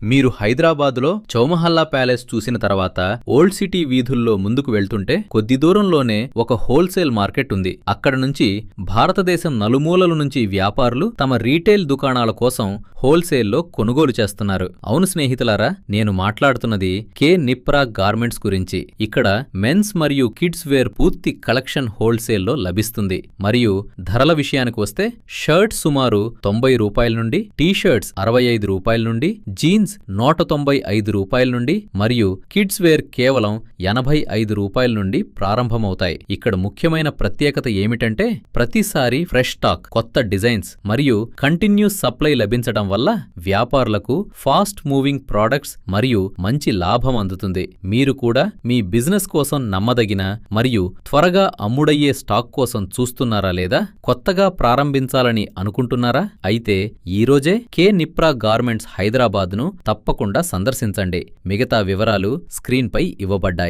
మీరు హైదరాబాదులో చౌమహల్లా ప్యాలెస్ చూసిన తర్వాత ఓల్డ్ సిటీ వీధుల్లో ముందుకు వెళ్తుంటే కొద్ది దూరంలోనే ఒక హోల్సేల్ మార్కెట్ ఉంది. అక్కడ నుంచి భారతదేశం నలుమూలల నుంచి వ్యాపారులు తమ రీటైల్ దుకాణాల కోసం హోల్సేల్లో కొనుగోలు చేస్తున్నారు. అవును స్నేహితులారా, నేను మాట్లాడుతున్నది కే నిప్రా గార్మెంట్స్ గురించి. ఇక్కడ మెన్స్ మరియు కిడ్స్ వేర్ పూర్తి కలెక్షన్ హోల్సేల్లో లభిస్తుంది. మరియు ధరల విషయానికి వస్తే షర్ట్ సుమారు 90 రూపాయల నుండి, టీ-షర్ట్స్ 65 రూపాయల నుండి, జీన్స్ 195 రూపాయల నుండి మరియు కిడ్స్ వేర్ కేవలం 85 రూపాయల నుండి ప్రారంభమవుతాయి. ఇక్కడ ముఖ్యమైన ప్రత్యేకత ఏమిటంటే ప్రతిసారి ఫ్రెష్ స్టాక్, కొత్త డిజైన్స్ మరియు కంటిన్యూస్ సప్లై లభించడం వల్ల వ్యాపారులకు ఫాస్ట్ మూవింగ్ ప్రోడక్ట్స్ మరియు మంచి లాభం అందుతుంది. మీరు కూడా మీ బిజినెస్ కోసం నమ్మదగిన మరియు త్వరగా అమ్ముడయ్యే స్టాక్ కోసం చూస్తున్నారా లేదా కొత్తగా ప్రారంభించాలని అనుకుంటున్నారా? అయితే ఈరోజే కే నిప్రా గార్మెంట్స్ హైదరాబాద్ను తప్పకుండా సందర్శించండి. మిగతా వివరాలు స్క్రీన్పై ఇవ్వబడ్డాయి.